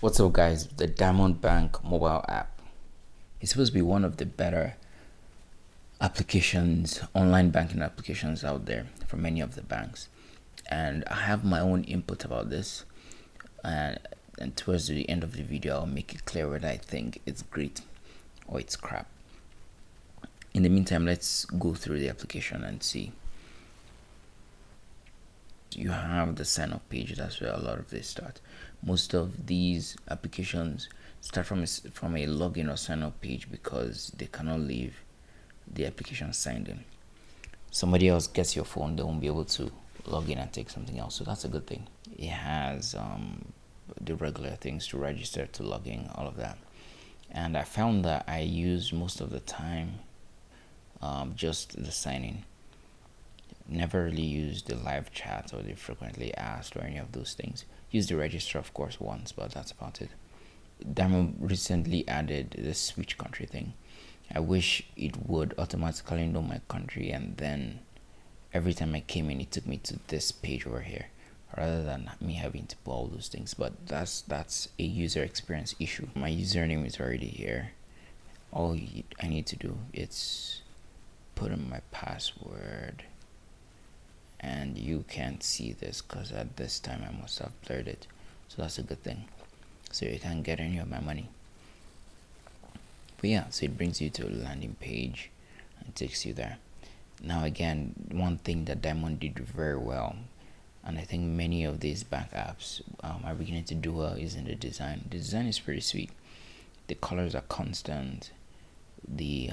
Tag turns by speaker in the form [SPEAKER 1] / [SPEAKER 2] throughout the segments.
[SPEAKER 1] What's up, guys? The Diamond Bank mobile app is supposed to be one of the better applications, online banking applications out there for many of the banks. And I have my own input about this. And towards the end of the video, I'll make it clear whether I think it's great or it's crap. In the meantime, let's go through the application and see. You have the sign up page. That's where a lot of this start. Most of these applications start from a login or sign up page because they cannot leave the application signed in. Somebody else gets your phone, they won't be able to log in and take something else, so that's a good thing. It has the regular things to register, to log in, all of that. And I found that I used most of the time just the sign in. Never really used the live chat or the frequently asked or any of those things. Used the register, of course, once, but that's about it. Diamond recently added the switch country thing. I wish it would automatically know my country, and then every time I came in, it took me to this page over here, rather than me having to put all those things. But that's a user experience issue. My username is already here. All I need to do is put in my password. And you can't see this because at this time I must have blurred it, so that's a good thing, so you can't get any of my money. But yeah, so it brings you to a landing page and takes you there. Now again, one thing that Diamond did very well, and I think many of these bank apps are beginning to do well, is in the design. The design is pretty sweet. The colors are constant. The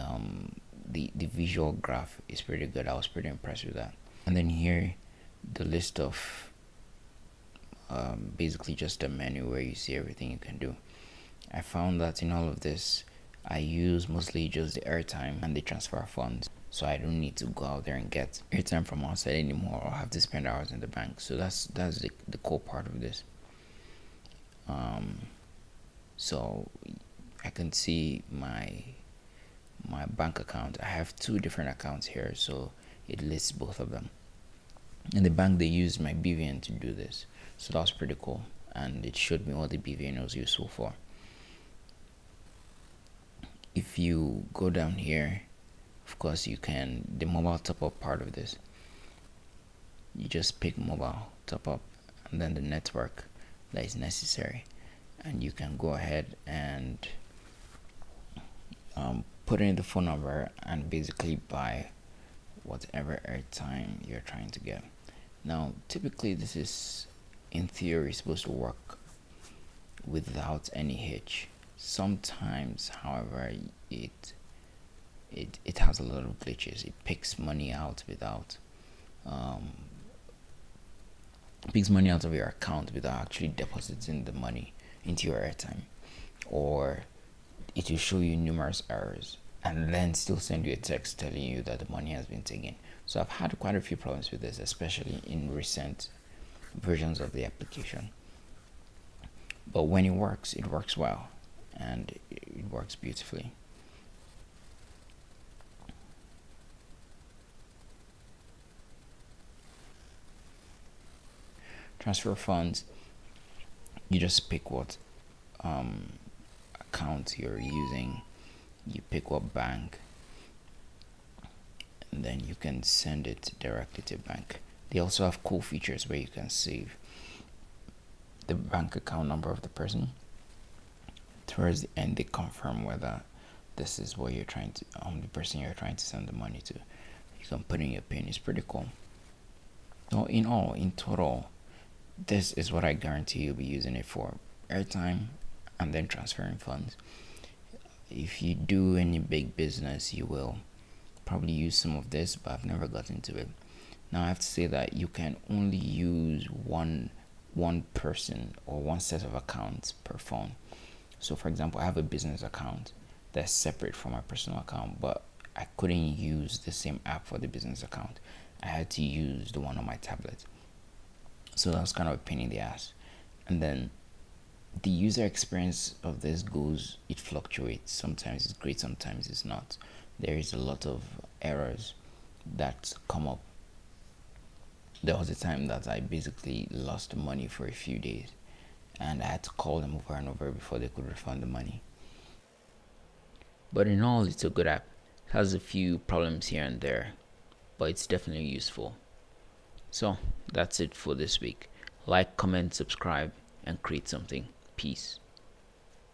[SPEAKER 1] visual graph is pretty good. I was pretty impressed with that. And then here, the list of basically just a menu where you see everything you can do. I found that in all of this, I use mostly just the airtime and the transfer funds, so I don't need to go out there and get airtime from outside anymore, or have to spend hours in the bank. So that's the core part of this. So I can see my bank account. I have two different accounts here, so it lists both of them. In the bank, they used my BVN to do this, so that was pretty cool, and it showed me what the BVN was useful for. If you go down here, of course, you can, the mobile top up part of this, you just pick mobile top up and then the network that is necessary, and you can go ahead and put in the phone number and basically buy whatever airtime you're trying to get. Now, typically this is, in theory, supposed to work without any hitch. Sometimes, however, it has a lot of glitches. It picks money out without picks money out of your account without actually depositing the money into your airtime, or it will show you numerous errors and then still send you a text telling you that the money has been taken. So I've had quite a few problems with this, especially in recent versions of the application. But when it works well, and it works beautifully. Transfer funds, you just pick what account you're using, you pick what bank, and then you can send it directly to bank. They also have cool features where you can save the bank account number of the person. Towards the end, they confirm whether this is what you're trying to, the person you're trying to send the money to. You can put in your PIN. It's pretty cool. So in total, this is what I guarantee you'll be using it for: airtime and then transferring funds. If you do any big business, you will probably use some of this, but I've never got into it. Now I have to say that you can only use one person or one set of accounts per phone. So for example, I have a business account that's separate from my personal account, but I couldn't use the same app for the business account. I had to use the one on my tablet. So that was kind of a pain in the ass. And then the user experience of this it fluctuates. Sometimes it's great, sometimes it's not. There is a lot of errors that come up. There was a time that I basically lost money for a few days, and I had to call them over and over before they could refund the money. But in all, it's a good app. It has a few problems here and there, but it's definitely useful. So that's it for this week. Like, comment, subscribe, and create something. Peace.